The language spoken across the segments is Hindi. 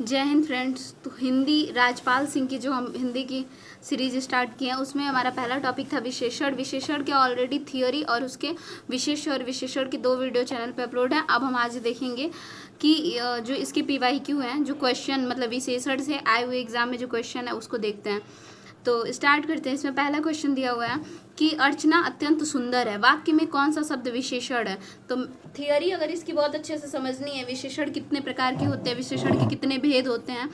जय हिंद फ्रेंड्स। तो हिंदी राजपाल सिंह की जो हम हिंदी की सीरीज स्टार्ट किए हैं उसमें हमारा पहला टॉपिक था विशेषण। विशेषण के ऑलरेडी थियोरी और उसके विशेष और विशेषण की 2 वीडियो चैनल पे अपलोड है। अब हम आज देखेंगे कि जो इसके PYQ हैं, जो क्वेश्चन मतलब विशेषण से आए हुए एग्जाम में जो क्वेश्चन है उसको देखते हैं। तो स्टार्ट करते हैं। इसमें पहला क्वेश्चन दिया हुआ है कि अर्चना अत्यंत सुंदर है, वाक्य में कौन सा शब्द विशेषण है। तो थियरी अगर इसकी बहुत अच्छे से समझनी है, विशेषण कितने प्रकार के होते हैं, विशेषण के कितने भेद होते हैं,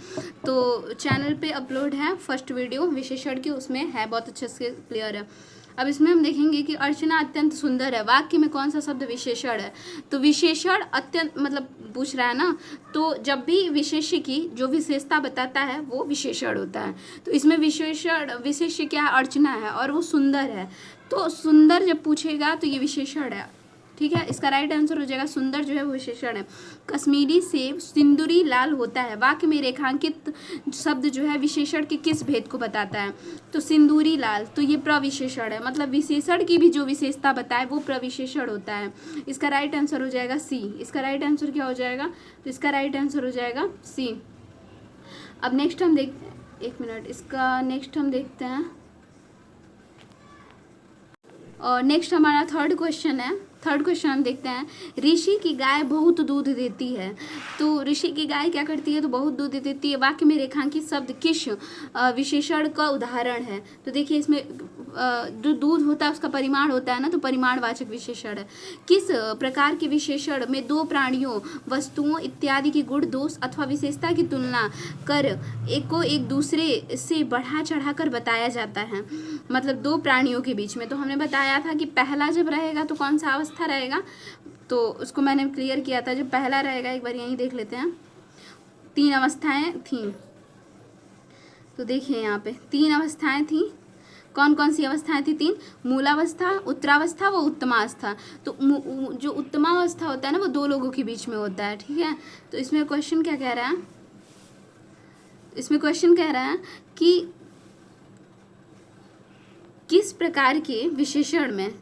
तो चैनल पे अपलोड है फर्स्ट वीडियो विशेषण की, उसमें है, बहुत अच्छे से क्लियर है। अब इसमें हम देखेंगे कि अर्चना अत्यंत सुंदर है, वाक्य में कौन सा शब्द विशेषण है। तो विशेषण अत्यंत मतलब पूछ रहा है ना, तो जब भी विशेष्य की जो विशेषता बताता है वो विशेषण होता है। तो इसमें विशेष्य क्या है, अर्चना है और वो सुंदर है। तो सुंदर जब पूछेगा तो ये विशेषण है, ठीक है। इसका राइट आंसर हो जाएगा सुंदर जो है वो विशेषण है। कश्मीरी सेब सिंदूरी लाल होता है, वाक्य में रेखांकित शब्द जो है विशेषण के किस भेद को बताता है। तो सिंदूरी लाल, तो ये प्रविशेषण है, मतलब विशेषण की भी जो विशेषता बताए वो प्रविशेषण होता है। इसका राइट आंसर हो जाएगा सी। इसका राइट आंसर क्या हो जाएगा, तो इसका राइट आंसर हो जाएगा सी। अब नेक्स्ट हम देखते हैं, एक मिनट, इसका नेक्स्ट हम देखते हैं। और नेक्स्ट हमारा थर्ड क्वेश्चन है। थर्ड क्वेश्चन हम देखते हैं, ऋषि की गाय बहुत दूध देती है। तो ऋषि की गाय क्या करती है, तो बहुत दूध देती है, वाक्य में रेखांकित शब्द किस विशेषण का उदाहरण है। तो देखिए इसमें जो दूध होता है उसका परिमाण होता है ना, तो परिमाणवाचक विशेषण है। किस प्रकार के विशेषण में 2 प्राणियों, वस्तुओं इत्यादि की गुण, दोष अथवा विशेषता की तुलना कर एक दूसरे से बढ़ा चढ़ा कर बताया जाता है। मतलब 2 प्राणियों के बीच में, तो हमने बताया था कि पहला जब रहेगा तो कौन सा अवस्था रहेगा, तो उसको मैंने क्लियर किया था। जब पहला रहेगा, एक बार यहीं देख लेते हैं, 3 अवस्थाएं थीं। तो देखिए यहाँ पे 3 अवस्थाएं थीं। कौन कौन सी अवस्थाएं थी 3, मूलावस्था, उत्तरावस्था, वो उत्तमावस्था। तो जो उत्तमावस्था होता है ना वो 2 लोगों के बीच में होता है, ठीक है। तो इसमें क्वेश्चन क्या कह रहा है, इसमें क्वेश्चन कह रहा है कि किस प्रकार के विशेषण में,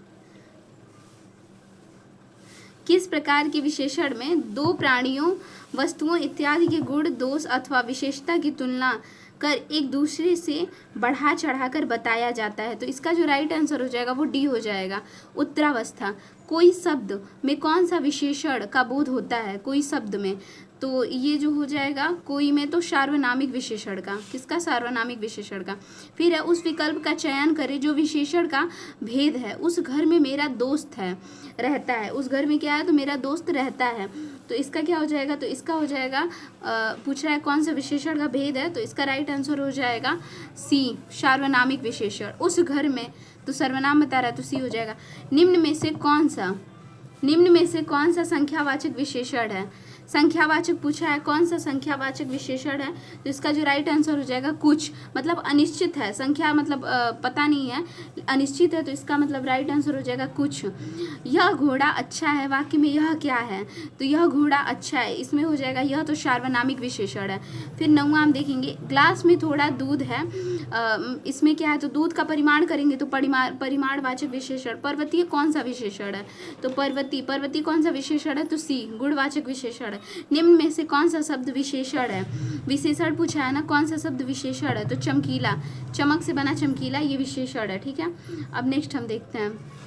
किस प्रकार के विशेषण में 2 प्राणियों, वस्तुओं इत्यादि के गुण, दोष अथवा विशेषता की तुलना कर एक दूसरे से बढ़ा चढ़ाकर बताया जाता है। तो इसका जो राइट आंसर हो जाएगा वो डी हो जाएगा, उत्तरावस्था। कोई शब्द में कौन सा विशेषण का बोध होता है, कोई शब्द में, तो ये जो हो जाएगा कोई में, तो सार्वनामिक विशेषण का, किसका, सार्वनामिक विशेषण का। फिर है उस विकल्प का चयन करें जो विशेषण का भेद है। उस घर में मेरा दोस्त है, रहता है, उस घर में क्या है, तो मेरा दोस्त रहता है। तो इसका क्या हो जाएगा, तो इसका हो जाएगा पूछ रहा है कौन सा विशेषण का भेद है, तो इसका राइट आंसर हो जाएगा सी, सार्वनामिक विशेषण। उस घर में, तो सर्वनाम बता रहा है तो सी हो जाएगा। निम्न में से कौन सा संख्यावाचक विशेषण है, संख्यावाचक पूछा है, कौन सा संख्यावाचक विशेषण है। तो इसका जो राइट आंसर हो जाएगा कुछ, मतलब अनिश्चित है, संख्या मतलब पता नहीं है, अनिश्चित है, तो इसका मतलब राइट आंसर हो जाएगा कुछ। यह घोड़ा अच्छा है, वाक्य में यह क्या है, तो यह घोड़ा अच्छा है, इसमें हो जाएगा यह, तो सार्वनामिक विशेषण है। फिर 9वां हम देखेंगे, ग्लास में थोड़ा दूध है, इसमें क्या है, तो दूध का परिमाण करेंगे तो परिमाणवाचक विशेषण। पर्वतीय कौन सा विशेषण है, तो पर्वती कौन सा विशेषण है, तो सी, गुणवाचक विशेषण। निम्न में से कौन सा शब्द विशेषण है, विशेषण पूछा है ना, कौन सा शब्द विशेषण है, तो चमकीला, चमक से बना चमकीला, ये विशेषण है, ठीक है। अब नेक्स्ट हम देखते हैं।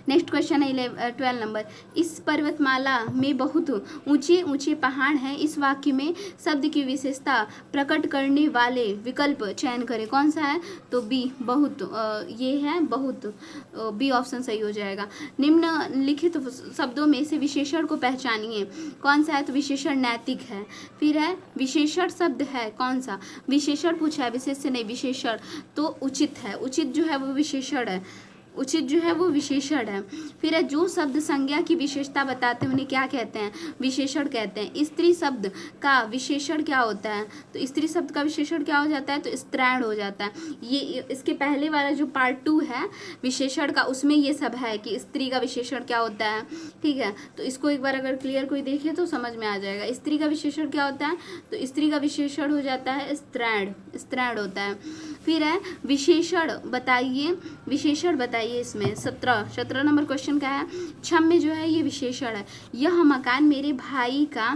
नेक्स्ट क्वेश्चन है 12 नंबर, इस पर्वतमाला में बहुत ऊंचे ऊंचे पहाड़ हैं, इस वाक्य में शब्द की विशेषता प्रकट करने वाले विकल्प चयन करें। कौन सा है, तो बी, बहुत, ये है बहुत, बी ऑप्शन सही हो जाएगा। निम्नलिखित शब्दों में से विशेषण को पहचानिए। कौन सा है, तो विशेषण नैतिक है। फिर है विशेषण शब्द है, कौन सा, विशेषण पूछा है, विशेष से नहीं, विशेषण, तो उचित है, उचित जो है वो विशेषण है, उचित जो है वो विशेषण है। फिर है जो शब्द संज्ञा की विशेषता बताते हैं उन्हें क्या कहते हैं, विशेषण कहते हैं। स्त्री शब्द का विशेषण क्या होता है, तो स्त्री शब्द का विशेषण क्या हो जाता है, तो स्त्रैण हो जाता है। ये इसके पहले वाला जो पार्ट 2 है विशेषण का, उसमें ये सब है कि स्त्री का विशेषण क्या होता है, ठीक है। तो इसको एक बार अगर क्लियर कोई देखे तो समझ में आ जाएगा। स्त्री का विशेषण क्या होता है, तो स्त्री का विशेषण हो जाता है स्त्रैण, स्त्रैण होता है। फिर है विशेषण बताइए, विशेषण बताइए इसमें 17 नंबर क्वेश्चन का है। छम में जो है ये विशेषण है। यह मकान मेरे भाई का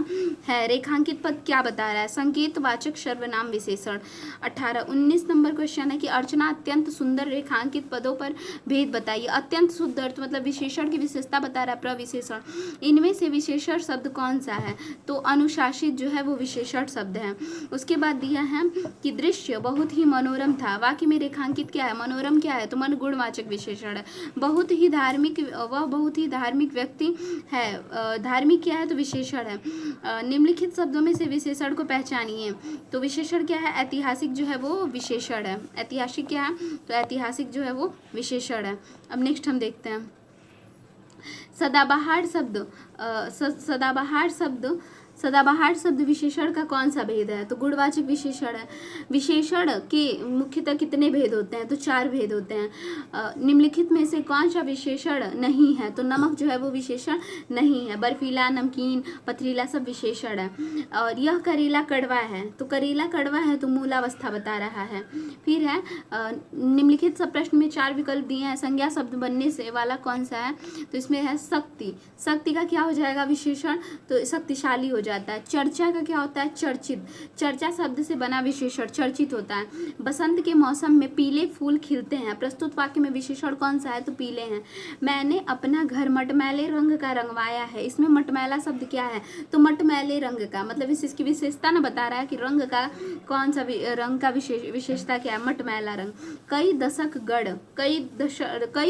है, रेखांकित पद क्या बता रहा है, संकेतवाचक सर्वनाम विशेषण। 19 नंबर क्वेश्चन है कि अर्चना अत्यंत सुंदर, रेखांकित पदों पर भेद बताइए। अत्यंत सुंदर तो मतलब विशेषण की विशेषता बता रहा है, प्रविशेषण। इनमें से विशेषण शब्द कौन सा है, तो अनुशासित जो है वो विशेषण शब्द है। उसके बाद दिया है कि दृश्य बहुत ही मनोरम था। वाक्य में रेखांकित क्या है, मनोरम क्या है, तो मन गुणवाचक विशेषण है। बहुत ही धार्मिक, वह बहुत ही धार्मिक व्यक्ति है, धार्मिक क्या है तो विशेषण है। निम्नलिखित शब्दों में से विशेषण को पहचानिए, तो विशेषण क्या है, ऐतिहासिक जो है वो विशेषण है। ऐतिहासिक क्या है, तो ऐतिहासिक जो है वो विशेषण है। अब नेक्स्ट हम देखते हैं सदाबहार शब्द। सदाबहार शब्द विशेषण का कौन सा भेद है, तो गुणवाचक विशेषण है। विशेषण के मुख्यतः कितने भेद होते हैं, तो 4 भेद होते हैं। निम्नलिखित में से कौन सा विशेषण नहीं है, तो नमक जो है वो विशेषण नहीं है। बर्फीला, नमकीन, पथरीला सब विशेषण है। और यह करेला कड़वा है, तो करेला कड़वा है तो मूलावस्था बता रहा है। फिर है निम्नलिखित सब प्रश्न में 4 विकल्प दिए हैं, संज्ञा शब्द बनने से वाला कौन सा है, तो इसमें है शक्ति। शक्ति का क्या हो जाएगा विशेषण, तो शक्तिशाली हो जाता है। चर्चा का क्या होता है, चर्चित। चर्चा शब्द से बना विशेषण चर्चित होता है। बसंत के मौसम में पीले फूल खिलते हैं। प्रस्तुत वाक्य में विशेषण कौन सा है, तो पीले हैं। मैंने अपना घर मटमैले रंग का रंगवाया है। इसमें मटमैला शब्द क्या है, तो मटमैले रंग का, मतलब इसकी विशेषता ना बता रहा है कि रंग का कौन सा रंग का विशेषता क्या है, मटमैला रंग। कई दशक गढ़, कई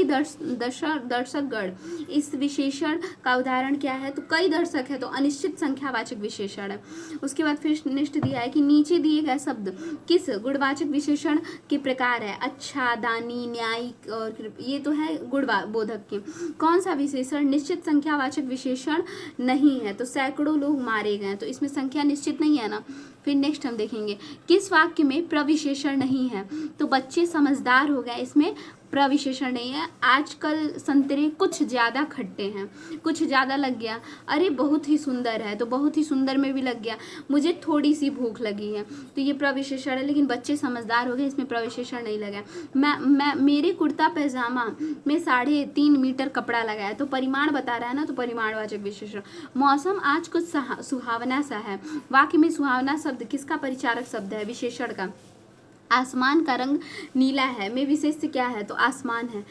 दर्शक गढ़, इस विशेषण का उदाहरण क्या है, तो कई दर्शक है तो अनिश्चित संख्यावाचक विशेषण है। उसके बाद फिर नेक्स्ट दिया है कि नीचे दिए गए शब्द किस गुणवाचक विशेषण के प्रकार है, अच्छा, दानी, न्यायिक, और ये तो है गुणबोधक के। कौन सा विशेषण निश्चित संख्यावाचक विशेषण नहीं है, तो सैकड़ों लोग मारे गए, तो इसमें संख्या निश्चित नहीं है ना। फिर नेक्स्ट हम देखेंगे किस वाक्य में प्रविशेषण नहीं है, तो बच्चे समझदार हो गए, इसमें प्रविशेषण नहीं है। आजकल संतरे कुछ ज़्यादा खट्टे हैं, कुछ ज़्यादा लग गया। अरे बहुत ही सुंदर है, तो बहुत ही सुंदर में भी लग गया। मुझे थोड़ी सी भूख लगी है, तो ये प्रविशेषण है। लेकिन बच्चे समझदार हो गए, इसमें प्रविशेषण नहीं लगा। मैं मेरे कुर्ता पैजामा में 3.5 मीटर कपड़ा लगा है, तो परिमाण बता रहा है ना, तो परिमाणवाचक विशेषण। मौसम आज कुछ सुहावना सा है। वाक्य में सुहावना शब्द किसका परिचारक शब्द है, विशेषण का। आसमान का रंग नीला है, में विशेष क्या है, तो आसमान है।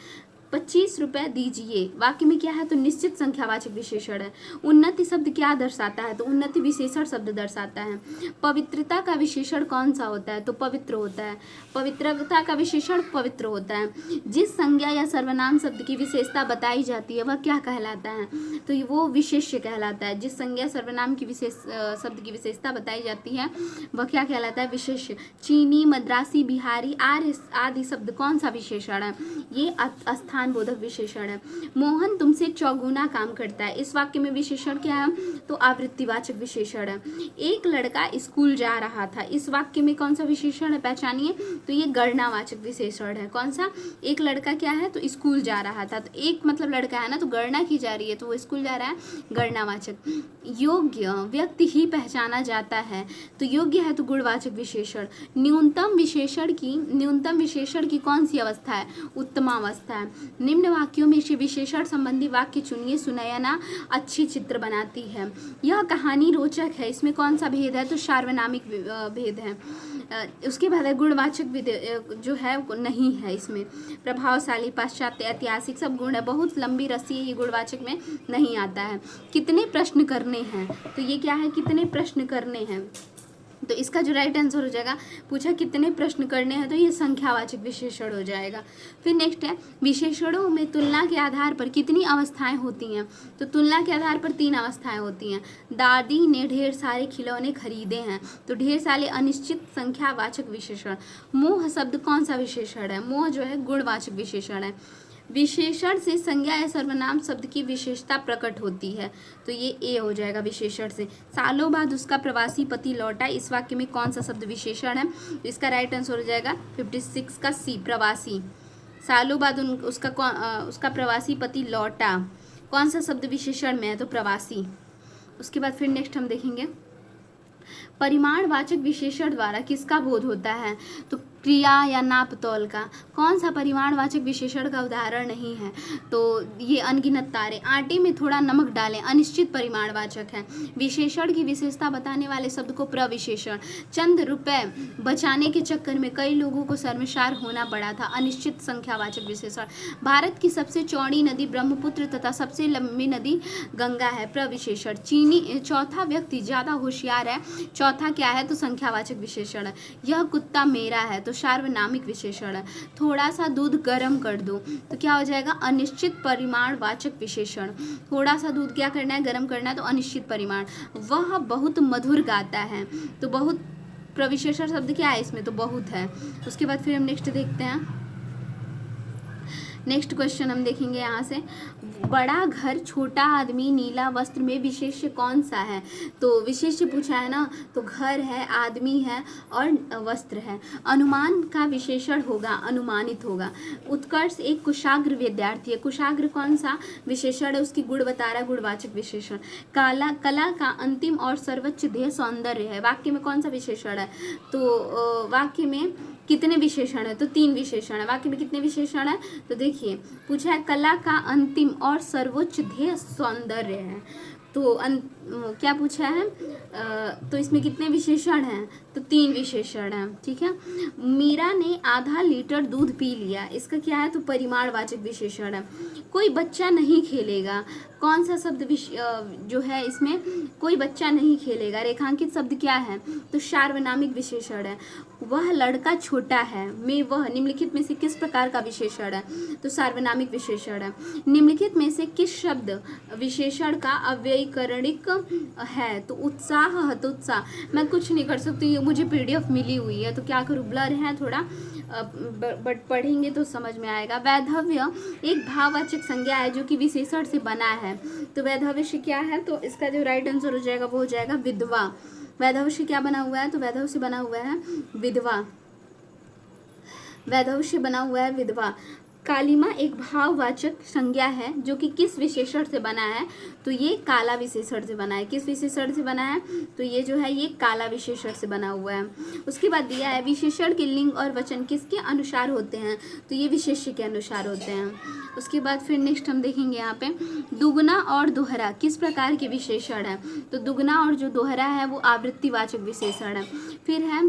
25 रुपये दीजिए, वाक्य में क्या है, तो निश्चित संख्यावाचक विशेषण है। उन्नति शब्द क्या दर्शाता है, तो उन्नति विशेषण शब्द दर्शाता है। पवित्रता का विशेषण कौन सा होता है, तो पवित्र होता है। पवित्रता का विशेषण पवित्र होता है। जिस संज्ञा या सर्वनाम शब्द की विशेषता बताई जाती है वह क्या कहलाता है, तो वो विशेष्य कहलाता है। जिस संज्ञा सर्वनाम की शब्द की विशेषता बताई जाती है वह क्या कहलाता है, विशेष्य। चीनी, मद्रासी, बिहारी, आर्य आदि शब्द कौन सा विशेषण है, ये स्थान बोधक विशेषण है। मोहन तुमसे चौगुना काम करता है, इस वाक्य में विशेषण क्या है, तो आवृत्तिवाचक विशेषण है। एक लड़का स्कूल जा रहा था, इस वाक्य में कौन सा विशेषण है, पहचानिए, तो ये गणनावाचक विशेषण है। कौन सा, एक लड़का क्या है, तो स्कूल जा रहा था, तो एक मतलब लड़का है ना, तो गणना की जा रही है, तो वो स्कूल जा रहा है, गणनावाचक। योग्य व्यक्ति ही पहचाना जाता है, तो योग्य है तो गुणवाचक विशेषण। न्यूनतम विशेषण की कौन सी अवस्था है, उत्तमावस्था है। निम्न वाक्यों में से विशेषण संबंधी वाक्य चुनिए। सुनयना अच्छी चित्र बनाती है। यह कहानी रोचक है, इसमें कौन सा भेद है, तो सार्वनामिक भेद है। उसके बाद गुणवाचक जो है नहीं है, इसमें प्रभावशाली, पाश्चात्य, ऐतिहासिक सब गुण है। बहुत लंबी रस्सी है, ये गुणवाचक में नहीं आता है। कितने प्रश्न करने हैं, तो ये क्या है, कितने प्रश्न करने हैं, तो इसका जो राइट आंसर हो जाएगा, पूछा कितने प्रश्न करने हैं, तो ये संख्यावाचक विशेषण हो जाएगा। फिर नेक्स्ट है विशेषणों में तुलना के आधार पर कितनी अवस्थाएं होती हैं, तो तुलना के आधार पर 3 अवस्थाएं होती हैं। दादी ने ढेर सारे खिलौने खरीदे हैं, तो ढेर सारे अनिश्चित संख्यावाचक विशेषण। मोह शब्द कौन सा विशेषण है, मोह जो है गुणवाचक विशेषण है। विशेषण से संज्ञा या सर्वनाम शब्द की विशेषता प्रकट होती है, तो ये ए हो जाएगा विशेषण से। सालों बाद उसका प्रवासी पति लौटा, इस वाक्य में कौन सा शब्द विशेषण है, तो इसका राइट आंसर हो जाएगा 56 का सी, प्रवासी। सालों बाद उसका प्रवासी पति लौटा, कौन सा शब्द विशेषण में है, तो प्रवासी। उसके बाद फिर नेक्स्ट हम देखेंगे परिमाणवाचक विशेषण द्वारा किसका बोध होता है, तो क्रिया या नाप तौल का। कौन सा परिमाणवाचक विशेषण का उदाहरण नहीं है? तो ये अनगिनत तारे। आटे में थोड़ा नमक डालें, अनिश्चित परिमाणवाचक है। विशेषण की विशेषता बताने वाले शब्द को प्रविशेषण। चंद रुपए बचाने के चक्कर में कई लोगों को शर्मसार होना पड़ा था, अनिश्चित संख्यावाचक विशेषण। भारत की सबसे चौड़ी नदी ब्रह्मपुत्र तथा सबसे लंबी नदी गंगा है, प्रविशेषण। चीनी चौथा व्यक्ति ज्यादा होशियार है, चौथा क्या है? तो संख्यावाचक विशेषण है। यह कुत्ता मेरा है, तो सार्वनामिक विशेषण है। थोड़ा सा दूध गर्म कर दो, तो क्या हो जाएगा? अनिश्चित परिमाणवाचक विशेषण। थोड़ा सा दूध क्या करना है? गर्म करना है, तो अनिश्चित परिमाण। वह बहुत मधुर गाता है, तो बहुत प्रविशेषण शब्द क्या है इसमें? तो बहुत है। उसके बाद फिर हम नेक्स्ट देखते हैं। नेक्स्ट क्वेश्चन हम देखेंगे यहाँ से, बड़ा घर, छोटा आदमी, नीला वस्त्र में विशेष्य कौन सा है? तो विशेष्य पूछा है ना, तो घर है, आदमी है और वस्त्र है। अनुमान का विशेषण होगा, अनुमानित होगा। उत्कर्ष एक कुशाग्र विद्यार्थी है, कुशाग्र कौन सा विशेषण है? उसकी गुण बता रहा है, गुणवाचक विशेषण। कला का अंतिम और सर्वोच्च ध्येय सौंदर्य है। वाक्य में कौन सा विशेषण है? तो वाक्य में कितने विशेषण है? तो 3 विशेषण है। वाक्य में कितने विशेषण है? तो देखिए पूछा है कला का अंतिम और सर्वोच्च ध्येय सौंदर्य है, तो क्या पूछा है? तो इसमें कितने विशेषण हैं? तो 3 विशेषण हैं, ठीक है। मीरा ने आधा लीटर दूध पी लिया, इसका क्या है? तो परिमाणवाचक विशेषण है। कोई बच्चा नहीं खेलेगा, कौन सा शब्द जो है इसमें? कोई बच्चा नहीं खेलेगा। रेखांकित शब्द क्या है? तो सार्वनामिक विशेषण है। वह लड़का छोटा है, में वह निम्नलिखित में से किस प्रकार का विशेषण है? तो सार्वनामिक विशेषण है। निम्नलिखित में से किस शब्द विशेषण का अव्ययीकरणिक है? तो उत्साह, हतोत्साह। मैं कुछ नहीं कर सकती, ये मुझे PDF मिली हुई है, तो क्या करूँ? ब्लर है थोड़ा, बट पढ़ेंगे तो समझ में आएगा। वैधव्य एक भाववाचक संज्ञा है जो कि विशेषण से बना है, तो वैधव्य से क्या है? तो इसका जो राइट आंसर हो जाएगा वो हो जाएगा विधवा। वैधव्य से क्या बना हुआ है? तो वैधव्य से बना हुआ है विधवा। वैधव्य से बना हुआ है विधवा। कालिमा एक भाववाचक संज्ञा है जो कि किस विशेषण से बना है? तो ये काला विशेषण से बना है। किस विशेषण से बना है? तो ये जो है ये काला विशेषण से बना हुआ है। उसके बाद दिया है विशेषण के लिंग और वचन किसके अनुसार होते हैं? तो ये विशेष्य के अनुसार होते हैं। उसके बाद फिर नेक्स्ट हम देखेंगे यहाँ पे, दुगना और दोहरा किस प्रकार के विशेषण है? तो दुगना और जो दोहरा है वो आवृत्तिवाचक विशेषण है। फिर है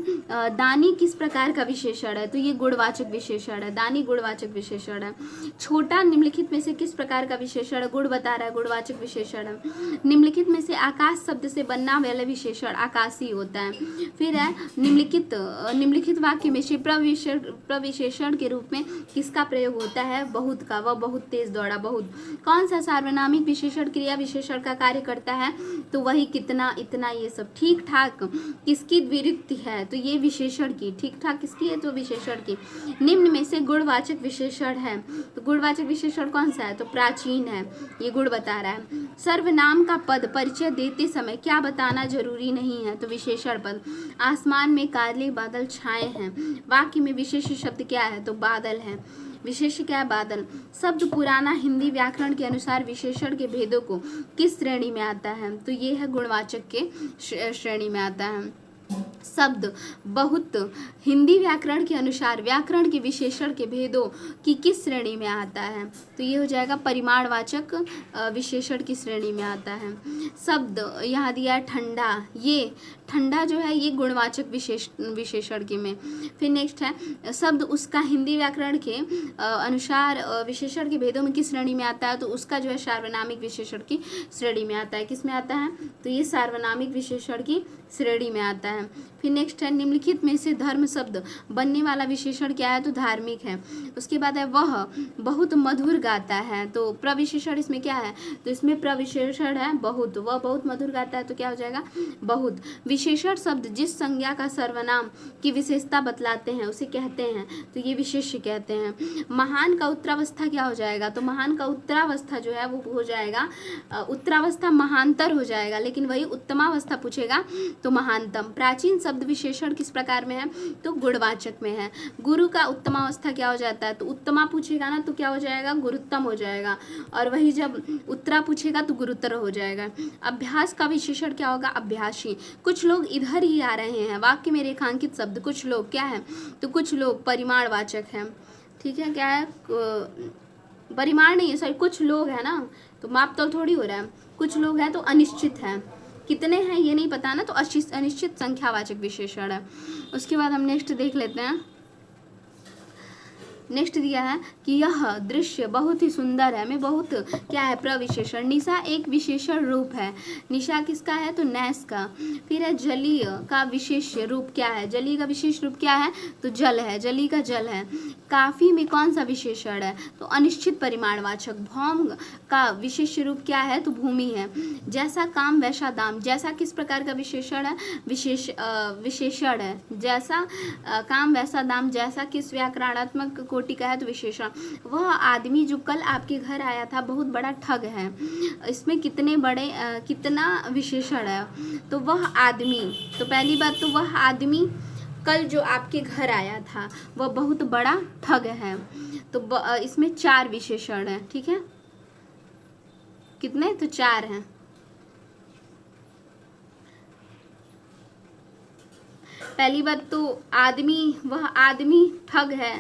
दानी किस प्रकार का विशेषण है? तो ये गुणवाचक विशेषण है, दानी गुणवाचक विशेषण है। छोटा निम्नलिखित में से किस प्रकार का विशेषण है? गुण बता रहा है, गुणवाचक विशेषण है। निम्नलिखित में से आकाश शब्द से बनना वाला विशेषण आकाशी होता है। फिर है निम्नलिखित वाक्य में से प्रविशेषण के रूप में किसका प्रयोग होता है? बहुत का। वह बहुत तेज दौड़ा, बहुत। कौन सा सार्वनामिक विशेषण क्रिया विशेषण का कार्य करता है? तो वही, कितना, इतना, ये सब। ठीक ठाक किसकी द्विरुक्ति है? तो ये विशेषण की। ठीक ठाक किसकी है? तो विशेषण की। निम्न में से गुणवाचक विशेषण है, तो गुणवाचक विशेषण कौन सा है? तो प्राचीन है, ये गुण बता रहा है। सर्वनाम का पद परिचय देते समय क्या बताना जरूरी नहीं है? तो विशेषण पद। आसमान में काले बादल छाए हैं, वाक्य में विशेष शब्द क्या है? तो बादल है। विशेष क्या है? बादल। शब्द पुराना हिंदी व्याकरण के अनुसार विशेषण के भेदों को किस श्रेणी में आता है? तो ये है गुणवाचक के श्रेणी में आता है। शब्द बहुत हिंदी व्याकरण के अनुसार व्याकरण के विशेषण के भेदों की किस श्रेणी में आता है? तो ये हो जाएगा परिमाणवाचक विशेषण की श्रेणी में आता है। शब्द यहाँ दिया है ठंडा, ये ठंडा जो है ये गुणवाचक विशेषण के में। फिर नेक्स्ट है शब्द उसका हिंदी व्याकरण के अनुसार विशेषण के भेदों में किस श्रेणी में आता है? तो उसका जो है सार्वनामिक विशेषण की श्रेणी में आता है। किस में आता है? तो ये सार्वनामिक विशेषण की श्रेणी में आता है। फिर नेक्स्ट है निम्नलिखित में से धर्म शब्द बनने वाला विशेषण क्या है? तो धार्मिक है। उसके बाद है वह बहुत मधुर गाता है, तो प्रविशेषण इसमें क्या है? तो इसमें प्रविशेषण है बहुत। वह बहुत मधुर गाता है, तो क्या हो जाएगा? बहुत। विशेषण शब्द जिस संज्ञा का सर्वनाम की विशेषता बतलाते हैं उसे कहते हैं, तो ये विशेष्य कहते हैं। महान का उत्तरावस्था क्या हो जाएगा? तो महान का उत्तरावस्था जो है वो हो जाएगा, उत्तरावस्था महानतर हो जाएगा, लेकिन वही उत्तमावस्था पूछेगा तो महानतम। प्राचीन शब्द विशेषण किस प्रकार में है, तो गुणवाचक में है। गुरु का उत्तमावस्था क्या हो जाता है, तो उत्तमा पूछेगा ना तो क्या हो जाएगा, गुरुत्तम हो जाएगा, और वही जब उत्तरा पूछेगा तो गुरुतर हो जाएगा। अभ्यास का विशेषण क्या होगा, अभ्यासी। कुछ लोग इधर ही आ रहे हैं, वाक्य में रेखांकित शब्द कुछ लोग क्या है, तो कुछ लोग परिमाणवाचक है, ठीक है, क्या है, परिमाण नहीं है, सॉरी, कुछ लोग है ना, तो माप तो थोड़ी हो रहा है, कुछ लोग हैं तो अनिश्चित है, कितने हैं ये नहीं पता ना, तो अनिश्चित संख्यावाचक विशेषण है। उसके बाद हम नेक्स्ट देख लेते हैं। नेक्स्ट दिया है कि यह दृश्य बहुत ही सुंदर है, में बहुत क्या है, प्रविशेषण। निशा एक विशेषण रूप है, निशा किसका है, तो नैस का। फिर है जलीय का विशेष रूप क्या है, जलीय का विशेष रूप क्या है, तो जल है, जली का जल है। काफी में कौन सा विशेषण है, तो अनिश्चित परिमाणवाचक। भौम का विशेष रूप क्या है, तो भूमि है। जैसा काम वैसा दाम, जैसा किस प्रकार का विशेषण है, विशेषण है। जैसा काम वैसा दाम, जैसा किस व्याकरणात्मक कोटि का है, तो विशेषण। वह आदमी जो कल आपके घर आया था बहुत बड़ा ठग है, इसमें कितना विशेषण है, तो वह आदमी, तो पहली बात तो वह आदमी कल जो आपके घर आया था वह बहुत बड़ा ठग है, तो इसमें 4 विशेषण है, ठीक है, कितने, तो 4 हैं। पहली बात तो आदमी, वह आदमी ठग है,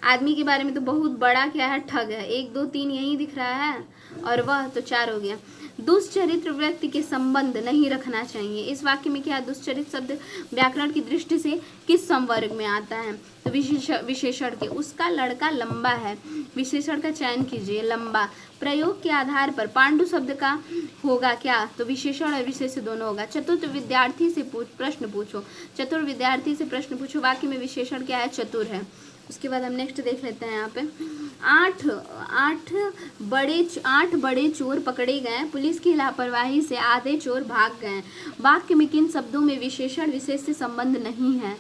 आदमी के बारे में तो बहुत बड़ा क्या है, ठग है। 1 2 3 यही दिख रहा है, और वह तो 4 हो गया। दुष्चरित्र व्यक्ति के संबंध नहीं रखना चाहिए। इस वाक्य में क्या, दुष्चरित्र शब्द व्याकरण की दृष्टि से किस संवर्ग में आता है, तो विशेषण के। उसका लड़का लंबा है, विशेषण का चयन कीजिए, लंबा। प्रयोग के आधार पर पांडु शब्द का होगा क्या, तो विशेषण और विशेष दोनों होगा। चतुर विद्यार्थी से प्रश्न पूछो, चतुर विद्यार्थी से प्रश्न पूछो, वाक्य में विशेषण क्या है, चतुर है। उसके बाद हम नेक्स्ट देख लेते हैं। यहाँ पे 8 बड़े चोर पकड़े गए, पुलिस की लापरवाही से आधे चोर भाग गए। वाक्य में किन शब्दों में विशेषण विशेष से संबंध नहीं है,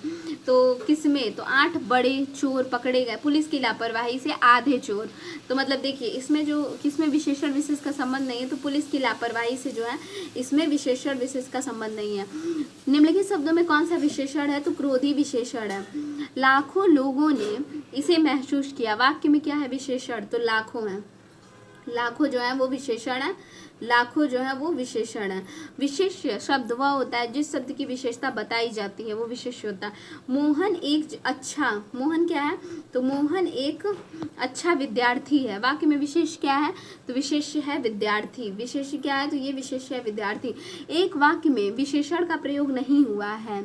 तो किसमें, तो 8 बड़े चोर पकड़े गए, पुलिस की लापरवाही से आधे चोर। तो मतलब देखिए इसमें जो किसमें विशेषण विशेष का संबंध नहीं है, तो पुलिस की लापरवाही से जो है इसमें विशेषण विशेष का संबंध नहीं है। निम्नलिखित शब्दों में कौन सा विशेषण है, तो क्रोधी विशेषण है। लाखों लोगों ने इसे महसूस किया, वाक्य में क्या है, विशेषण, तो लाखों है, लाखों जो है वो विशेषण है, लाखों जो है वो विशेषण है। विशेष शब्द वह होता है जिस शब्द की विशेषता बताई जाती है, वो विशेष होता है। मोहन क्या है, तो मोहन एक अच्छा विद्यार्थी है, वाक्य में विशेष क्या है, तो विशेष है विद्यार्थी, विशेष क्या है, तो ये विशेष है विद्यार्थी। एक वाक्य में विशेषण का प्रयोग नहीं हुआ है,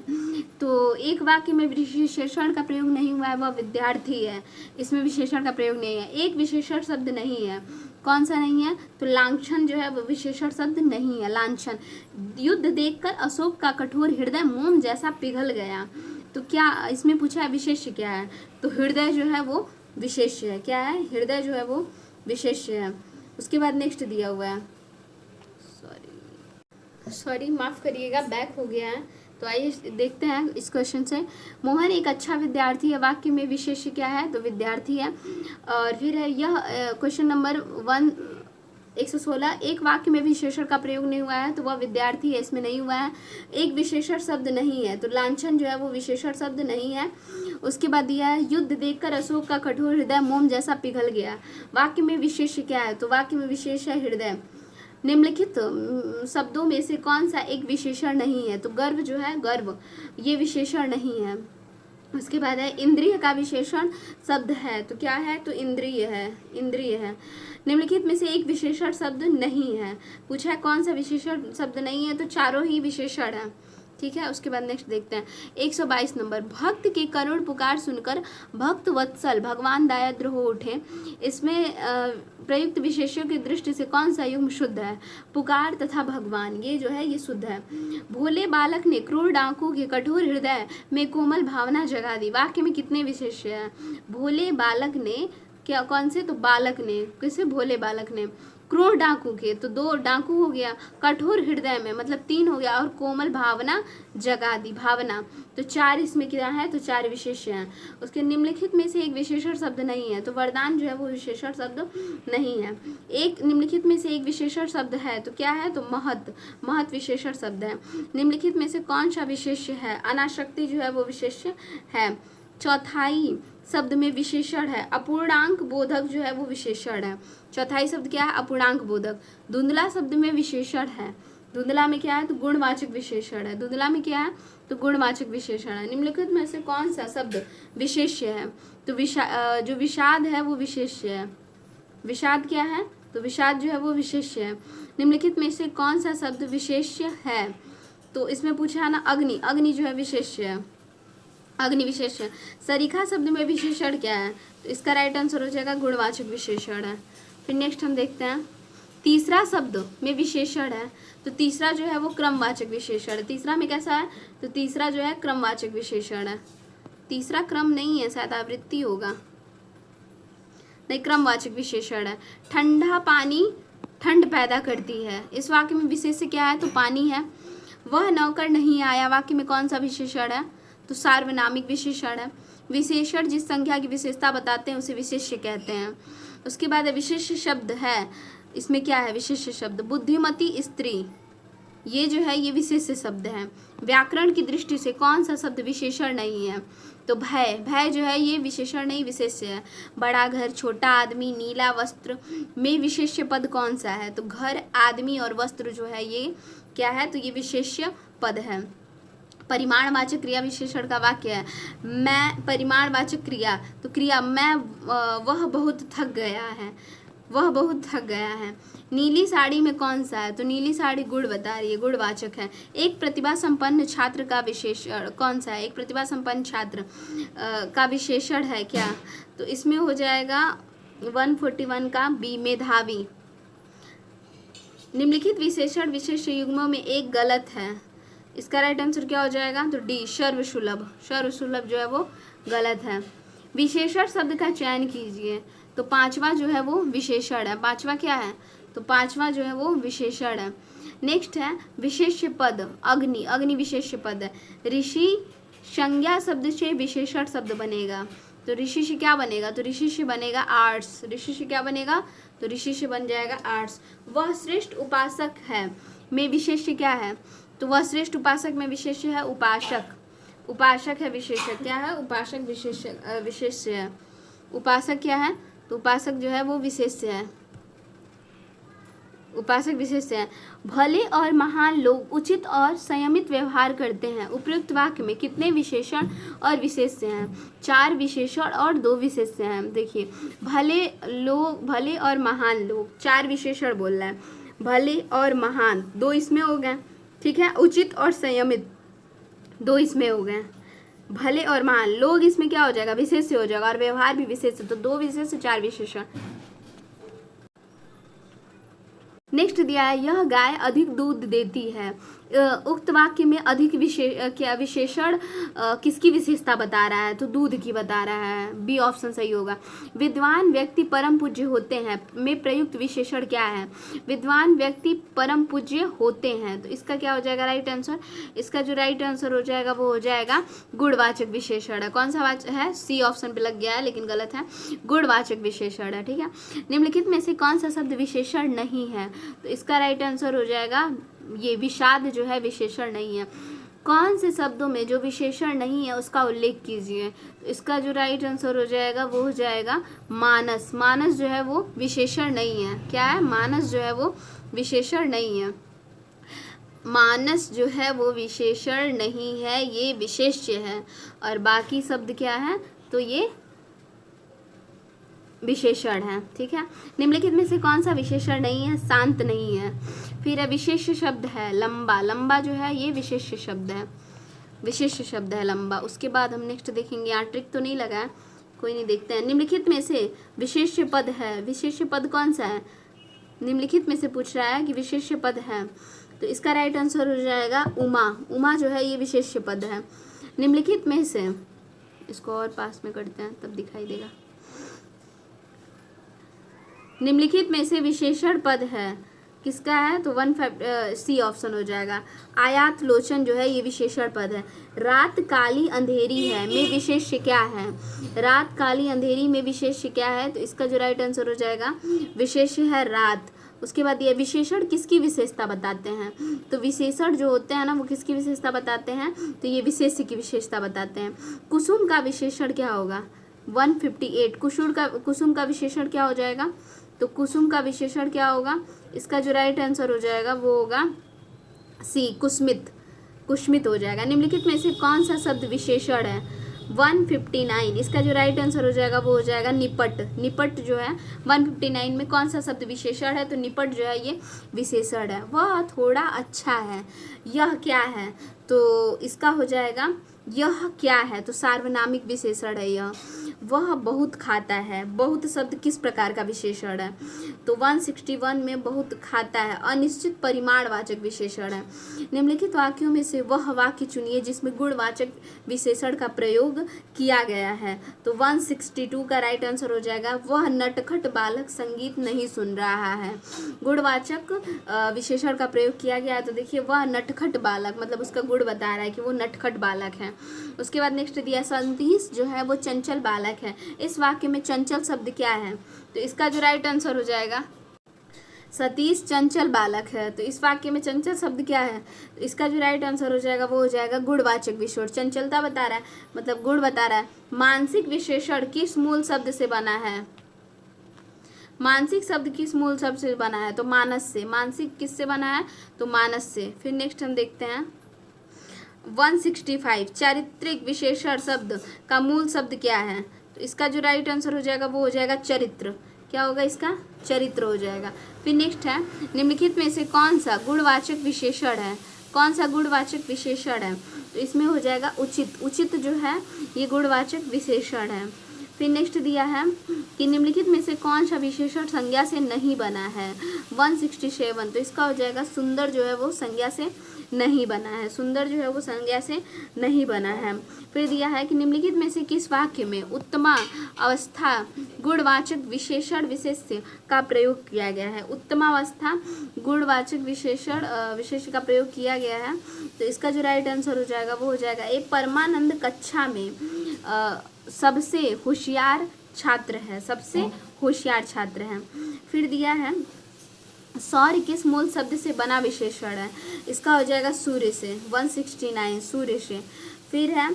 तो एक वाक्य में विशेषण का प्रयोग नहीं हुआ है, वह विद्यार्थी है, इसमें विशेषण का प्रयोग नहीं है। एक विशेषण शब्द नहीं है, कौन सा नहीं है, तो लांछन जो है वो विशेषण शब्द नहीं है, लांछन। युद्ध देखकर अशोक का कठोर हृदय मोम जैसा पिघल गया, तो क्या इसमें पूछा है, विशेष क्या है, तो हृदय जो है वो विशेष है, क्या है, हृदय जो है वो विशेष है। उसके बाद नेक्स्ट दिया हुआ है, सॉरी माफ करिएगा, बैक हो गया है, तो आइए देखते हैं इस क्वेश्चन से। मोहन एक अच्छा विद्यार्थी है, वाक्य में विशेष क्या है, तो विद्यार्थी है। और फिर है यह क्वेश्चन नंबर 116, एक वाक्य में विशेषण का प्रयोग नहीं हुआ है, तो वह विद्यार्थी है, इसमें नहीं हुआ है। एक विशेषण शब्द नहीं है, तो लांछन जो है वो विशेषण शब्द नहीं है। उसके बाद दिया है युद्ध देखकर अशोक का कठोर हृदय मोम जैसा पिघल गया, वाक्य में विशेष क्या है, तो वाक्य में विशेष है हृदय। निम्नलिखित शब्दों में से कौन सा एक विशेषण नहीं है, तो गर्व जो है, गर्व ये विशेषण नहीं है। उसके बाद है इंद्रिय का विशेषण शब्द है, तो क्या है, तो इंद्रिय है, इंद्रिय है। निम्नलिखित में से एक विशेषण शब्द नहीं है, पूछा है कौन सा विशेषण शब्द नहीं है, तो चारों ही विशेषण है, ठीक है। उसके बाद नेक्स्ट देखते हैं 122 नंबर, भक्त की करुण पुकार सुनकर भक्त वत्सल भगवान दयाद्र हो उठे। इसमें प्रयुक्त विशेषों की दृष्टि से कौन सा युग्म शुद्ध है, पुकार तथा भगवान, ये जो है ये शुद्ध है। भोले बालक ने क्रूर डाकू के कठोर हृदय में कोमल भावना जगा दी, वाक्य में कितने विशेष है, भोले बालक ने, क्या कौन से, तो बालक ने, किसे, भोले बालक ने क्रूर डाकू के, तो 2 डाकू हो गया, कठोर हृदय में मतलब 3 हो गया, और कोमल भावना जगा दी, भावना, तो 4 इसमें क्या है, तो 4 विशेष्य हैं। उसके निम्नलिखित में से एक विशेषण शब्द नहीं है, तो वरदान जो है वो विशेषण शब्द नहीं है। एक निम्नलिखित में से एक विशेषण शब्द है, तो क्या है, तो महत, महत विशेषण शब्द है। निम्नलिखित में से कौन सा विशेष्य है, अनासक्ति जो है वो विशेष्य है। चौथाई शब्द में विशेषण है, अपूर्णांक बोधक जो है वो विशेषण है। चौथाई शब्द क्या है, अपूर्णांक बोधक। धुंधला शब्द में विशेषण है, धुंधला में क्या है, तो गुणवाचक विशेषण है। धुंधला में क्या है, तो गुणवाचक विशेषण है। निम्नलिखित में से कौन सा शब्द विशेष्य है, तो जो विषाद है वो विशेष्य है। विषाद क्या है, तो विषाद जो है वो विशेष्य है। निम्नलिखित में से कौन सा शब्द विशेष्य है, तो इसमें पूछा है ना अग्नि, अग्नि जो है विशेष्य है, अग्नि विशेषण। सरीखा शब्द में विशेषण क्या है, तो इसका राइट आंसर हो जाएगा गुणवाचक विशेषण है। फिर नेक्स्ट हम देखते हैं, तीसरा शब्द में विशेषण है, तो तीसरा जो है वो क्रमवाचक विशेषण है। तीसरा में कैसा है, तो तीसरा जो है क्रमवाचक विशेषण है। तीसरा क्रम नहीं है, शायद आवृत्ति होगा, नहीं क्रमवाचक विशेषण है। ठंडा पानी ठंड पैदा करती है, इस वाक्य में विशेष्य क्या है, तो पानी है। वह नौकर नहीं आया, वाक्य में कौन सा विशेषण है, तो सार्वनामिक विशेषण है। विशेषण जिस संख्या की विशेषता बताते हैं उसे विशेष्य कहते हैं। उसके बाद विशेष्य शब्द है, इसमें क्या है, विशेष्य शब्द बुद्धिमती स्त्री, ये जो है ये विशेष्य शब्द है। व्याकरण की दृष्टि से कौन सा शब्द विशेषण नहीं है, तो भय, भय जो है ये विशेषण नहीं विशेष्य है। बड़ा घर, छोटा आदमी, नीला वस्त्र में विशेष्य पद कौन सा है, तो घर, आदमी और वस्त्र जो है ये क्या है, तो ये विशेष्य पद है। परिमाणवाचक क्रिया विशेषण का वाक्य है, मैं, परिमाणवाचक क्रिया, तो क्रिया मैं, वह बहुत थक गया है, वह बहुत थक गया है। नीली साड़ी में कौन सा है, तो नीली साड़ी गुण बता रही है, गुणवाचक है। एक प्रतिभा संपन्न छात्र का विशेषण कौन सा है, एक प्रतिभा संपन्न छात्र का विशेषण है क्या, तो इसमें हो जाएगा 141 का बी, मेधावी। निम्नलिखित विशेषण विशेष युग्मों में एक गलत है, इसका राइट आंसर क्या हो जाएगा, तो डी, सर्वसुलभ। सर्वसुलभ जो है वो गलत है। विशेषण शब्द का चयन कीजिए, तो 5वां जो है वो विशेषण है। 5वां क्या है, तो 5वां जो है वो विशेषण है। नेक्स्ट है विशेष्य पद, अग्नि, अग्नि विशेष्य पद है। ऋषि संज्ञा शब्द से विशेषण शब्द बनेगा, तो ऋषि से क्या बनेगा, तो ऋषि से बनेगा आर्ट्स। ऋषि से क्या बनेगा, तो ऋषि से बन जाएगा आर्ट्स। वह श्रेष्ठ उपासक है में विशेष्य क्या है, तो वह श्रेष्ठ उपासक में विशेष्य है उपासक। उपासक है विशेषक, क्या है, उपासक विशेष्य है। उपासक क्या है, तो उपासक जो है वो विशेष्य है, उपासक विशेष्य है। भले और महान लोग उचित और संयमित व्यवहार करते हैं। उपयुक्त वाक्य में कितने विशेषण और विशेष्य हैं, 4 विशेषण और 2 विशेष्य हैं। देखिए भले लोग, भले और महान लोग, 4 विशेषण बोल रहा है, भले और महान 2 इसमें हो गए, ठीक है। उचित और संयमित 2 इसमें हो गए। भले और महान, लोग इसमें क्या हो जाएगा, विशेष्य हो जाएगा, और व्यवहार भी विशेष्य, तो 2 विशेष्य 4 विशेषण। नेक्स्ट दिया है, यह गाय अधिक दूध देती है। उक्त वाक्य में अधिक विशेषण किसकी विशेषता बता रहा है, तो दूध की बता रहा है, बी ऑप्शन सही होगा। विद्वान व्यक्ति परम पूज्य होते हैं में प्रयुक्त विशेषण क्या है, विद्वान व्यक्ति परम पूज्य होते हैं, तो इसका क्या हो जाएगा राइट आंसर, इसका जो राइट आंसर हो जाएगा वो हो जाएगा गुणवाचक विशेषण है। कौन सा वाचक है, सी ऑप्शन पे लग गया है लेकिन गलत है, गुणवाचक विशेषण है, ठीक है। निम्नलिखित में से कौन सा शब्द विशेषण नहीं है, तो इसका राइट आंसर हो जाएगा ये, विषाद जो है विशेषण नहीं है। कौन से शब्दों में जो विशेषण नहीं है उसका उल्लेख कीजिए, तो इसका जो राइट आंसर हो जाएगा वो हो जाएगा मानस। मानस जो है वो विशेषण नहीं है, क्या है, मानस जो है वो विशेषण नहीं है, मानस जो है वो विशेषण नहीं है, ये विशेष्य है। और बाकी शब्द क्या है, तो ये विशेषण है, ठीक है। निम्नलिखित में से कौन सा विशेषण नहीं है, शांत नहीं है। फिर विशेष शब्द है लंबा, लंबा जो है ये विशेष शब्द है, विशेष शब्द है लंबा। उसके बाद हम नेक्स्ट देखेंगे, यहाँ ट्रिक तो नहीं लगा है, कोई नहीं, देखते हैं। निम्नलिखित में से विशेष पद है, विशेष पद कौन सा है, निम्नलिखित में से पूछ रहा है कि विशेष पद है, तो इसका राइट आंसर हो जाएगा उमा। उमा जो है ये विशेष पद है। निम्नलिखित में से, इसको और पास में करते हैं तब दिखाई देगा। निम्नलिखित में से विशेषण पद है किसका है, तो 1 ऑप्शन हो जाएगा। आयात लोचन जो है ये विशेषण पद है। रात काली अंधेरी है में विशेष्य क्या है, रात काली अंधेरी में विशेष्य क्या है, तो इसका जो राइट आंसर हो जाएगा विशेष्य है रात। उसके बाद ये विशेषण किसकी विशेषता बताते हैं, तो विशेषण जो होते हैं ना वो किसकी विशेषता बताते हैं, तो ये विशेष्य की विशेषता बताते हैं। कुसुम का विशेषण क्या होगा, 158। कुसुम का विशेषण क्या हो जाएगा, तो कुसुम का विशेषण क्या होगा, इसका जो राइट आंसर हो जाएगा वो होगा सी, कुस्मित। कुस्मित हो जाएगा। निम्नलिखित में से कौन सा शब्द विशेषण है, 159। इसका जो राइट आंसर हो जाएगा वो हो जाएगा निपट। निपट जो है 159 में कौन सा शब्द विशेषण है, तो निपट जो है ये विशेषण है। वह थोड़ा अच्छा है, यह क्या है, तो इसका हो जाएगा यह क्या है, तो सार्वनामिक विशेषण है यह। वह बहुत खाता है, बहुत शब्द किस प्रकार का विशेषण है, तो 161 में बहुत खाता है अनिश्चित परिमाणवाचक विशेषण है। निम्नलिखित वाक्यों में से वह वाक्य चुनिए जिसमें गुणवाचक विशेषण का प्रयोग किया गया है, तो 162 का राइट आंसर हो जाएगा वह नटखट बालक संगीत नहीं सुन रहा है। गुणवाचक विशेषण का प्रयोग किया गया है, तो देखिए वह नटखट बालक, मतलब उसका गुण बता रहा है कि वो नटखट बालक है। उसके बाद नेक्स्ट दिया सतीश जो है वो चंचल बालक है। इस वाक्य में चंचल शब्द क्या है, तो इसका जो राइट आंसर हो जाएगा सतीश चंचल बालक है। तो इस वाक्य में चंचल शब्द क्या है, तो इसका जो राइट आंसर हो जाएगा वो हो जाएगा गुणवाचक विशेषण। चंचलता बता रहा है, मतलब गुण बता रहा है। मानसिक विशेषण किस मूल शब्द से बना है, मानसिक शब्द किस मूल शब्द से बना है, तो मानस से। मानसिक किससे बना है, तो मानस से। फिर नेक्स्ट हम देखते हैं 165 चारित्रिक विशेषण शब्द का मूल शब्द क्या है, तो इसका जो राइट आंसर हो जाएगा वो हो जाएगा चरित्र। क्या होगा इसका, चरित्र हो जाएगा। फिर नेक्स्ट है निम्नलिखित में से कौन सा गुणवाचक विशेषण है, कौन सा गुणवाचक विशेषण है, तो इसमें हो जाएगा उचित। उचित जो है ये गुणवाचक विशेषण है। फिर नेक्स्ट दिया है कि निम्नलिखित में से कौन सा विशेषण संज्ञा से नहीं बना है, 167। तो इसका हो जाएगा सुंदर जो है वो संज्ञा से नहीं बना है, सुंदर जो है वो संज्ञा से नहीं बना है। फिर दिया है कि निम्नलिखित में से किस वाक्य में उत्तमा अवस्था गुणवाचक विशेषण विशेष्य का प्रयोग किया गया है। उत्तमावस्था गुणवाचक विशेष का प्रयोग किया गया है, तो इसका जो राइट आंसर हो जाएगा वो हो जाएगा एक परमानंद कक्षा में सबसे होशियार छात्र है, सबसे होशियार छात्र है। फिर दिया है सौर्य किस मूल शब्द से बना विशेषण है, इसका हो जाएगा सूर्य से, 169 सूर्य से। फिर है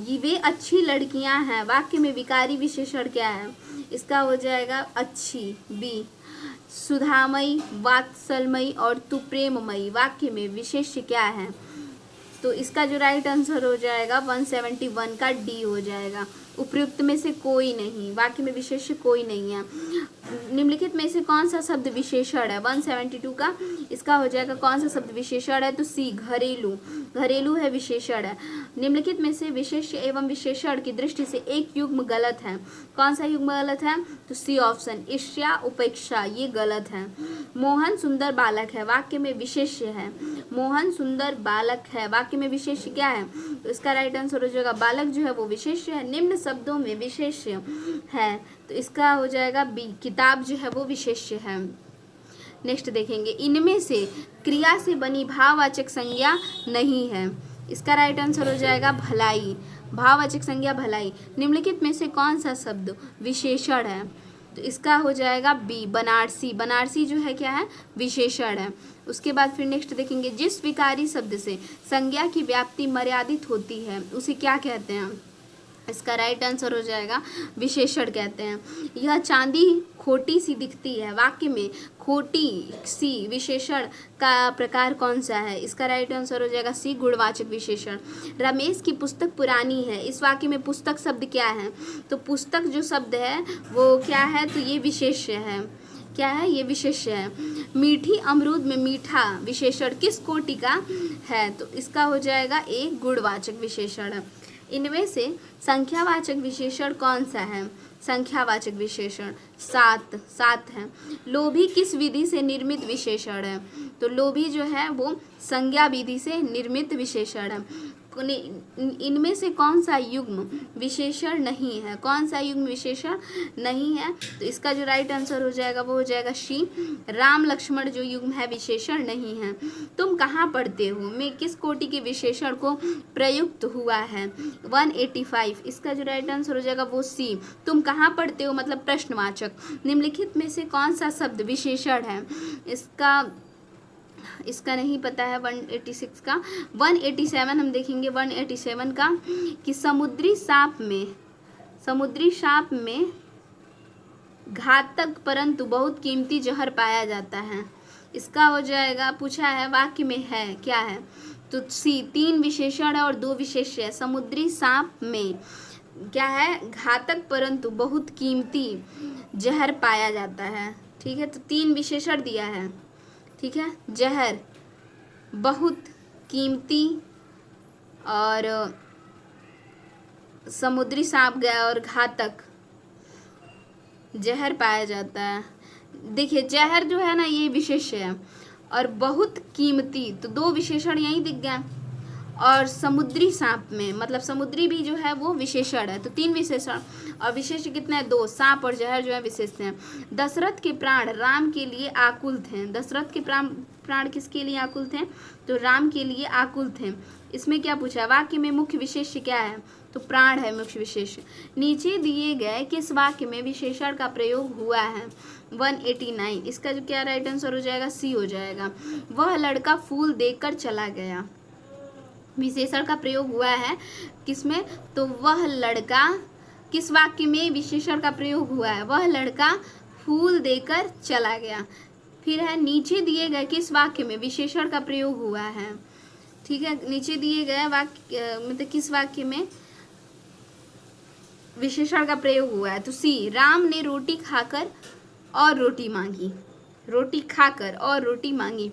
ये वे अच्छी लड़कियां हैं, वाक्य में विकारी विशेषण क्या है, इसका हो जाएगा अच्छी, बी। सुधामयी, वात्सलमयी और तू प्रेममयी, वाक्य में विशेष्य क्या है, तो इसका जो राइट आंसर हो जाएगा 171 का डी हो जाएगा। उपयुक्त में से कोई नहीं, वाक्य में विशेष्य कोई नहीं है। निम्नलिखित में से कौन सा शब्द विशेषण है, 172 का इसका हो जाएगा कौन सा शब्द विशेषण है, तो सी घरेलू। घरेलू है विशेषण है। निम्नलिखित में से विशेष्य एवं विशेषण की दृष्टि से एक युग्म गलत है, कौन सा युग्म गलत है, तो सी ऑप्शन ईर्ष्या उपेक्षा, ये गलत है। मोहन सुंदर बालक है, वाक्य में विशेष्य है। मोहन सुंदर बालक है, वाक्य में विशेष्य क्या है, तो इसका राइट आंसर हो जाएगा बालक जो है वो विशेष्य है। निम्न शब्दों में विशेष्य है, तो इसका हो जाएगा बी किताब जो है वो विशेष्य है। नेक्स्ट देखेंगे इनमें से क्रिया से बनी भाववाचक संज्ञा नहीं है, इसका राइट आंसर हो जाएगा भलाई। भाववाचक संज्ञा भलाई। निम्नलिखित में से कौन सा शब्द विशेषण है, तो इसका हो जाएगा बी बनारसी। बनारसी जो है क्या है, विशेषण है। उसके बाद फिर नेक्स्ट देखेंगे जिस विकारी शब्द से संज्ञा की व्याप्ति मर्यादित होती है उसे क्या कहते हैं, इसका राइट आंसर हो जाएगा विशेषण कहते हैं। यह चांदी खोटी सी दिखती है, वाक्य में खोटी सी विशेषण का प्रकार कौन सा है, इसका राइट आंसर हो जाएगा सी गुणवाचक विशेषण। रमेश की पुस्तक पुरानी है, इस वाक्य में पुस्तक शब्द क्या है, तो पुस्तक जो शब्द है वो क्या है, तो ये विशेष्य है। क्या है, ये विशेष्य है। मीठी अमरूद में मीठा विशेषण किस कोटि का है, तो इसका हो जाएगा एक गुणवाचक विशेषण। इनमें से संख्यावाचक विशेषण कौन सा है, संख्यावाचक विशेषण 7 है। लोभी किस विधि से निर्मित विशेषण है, तो लोभी जो है वो संज्ञा विधि से निर्मित विशेषण है। इनमें से कौन सा युग्म विशेषण नहीं है, कौन सा युग्म विशेषण नहीं है? तो इसका जो राइट आंसर हो जाएगा वो हो जाएगा सी, राम लक्ष्मण जो युग्म है विशेषण नहीं है। तुम कहाँ पढ़ते हो में किस कोटि के विशेषण को प्रयुक्त हुआ है? 185, इसका जो राइट आंसर हो जाएगा वो सी, तुम कहाँ पढ़ते हो मतलब प्रश्नवाचक। निम्नलिखित में से कौन सा शब्द विशेषण है? इसका नहीं पता है 186 का। 187 हम देखेंगे 187 का कि समुद्री सांप में घातक परंतु बहुत कीमती जहर पाया जाता है। इसका हो जाएगा, पूछा है वाक्य में है क्या है? तो सी, 3 विशेषण है और 2 विशेष्य है। समुद्री सांप में क्या है? घातक परंतु बहुत कीमती जहर पाया जाता है। ठीक है, तो 3 विशेषण दिया है। ठीक है, जहर, बहुत कीमती और समुद्री सांप गया और घातक जहर पाया जाता है। देखिए जहर जो है ना ये विशेष्य है और बहुत कीमती, तो 2 विशेषण यहीं दिख गया। और समुद्री सांप में मतलब समुद्री भी जो है वो विशेषण है, तो 3 विशेषण और विशेष कितने हैं? 2। सांप और जहर जो है विशेष हैं। दशरथ के प्राण राम के लिए आकुल थे। दशरथ के प्राण किसके लिए आकुल थे? तो राम के लिए आकुल थे। इसमें क्या पूछा है? वाक्य में मुख्य विशेष्य क्या है? तो प्राण है मुख्य विशेष्य। नीचे दिए गए किस वाक्य में विशेषण का प्रयोग हुआ है? 189, इसका जो क्या राइट आंसर हो जाएगा? सी हो जाएगा। वह लड़का फूल देकर चला गया, विशेषण का प्रयोग हुआ है किसमें? तो वह लड़का, किस वाक्य में विशेषण का प्रयोग हुआ है? वह लड़का फूल देकर चला गया। फिर है नीचे दिए गए किस वाक्य में विशेषण का प्रयोग हुआ है? ठीक है, नीचे दिए गए वाक्य मतलब किस वाक्य में विशेषण का प्रयोग हुआ है? तो सी, राम ने रोटी खाकर और रोटी मांगी, रोटी खाकर और रोटी मांगी।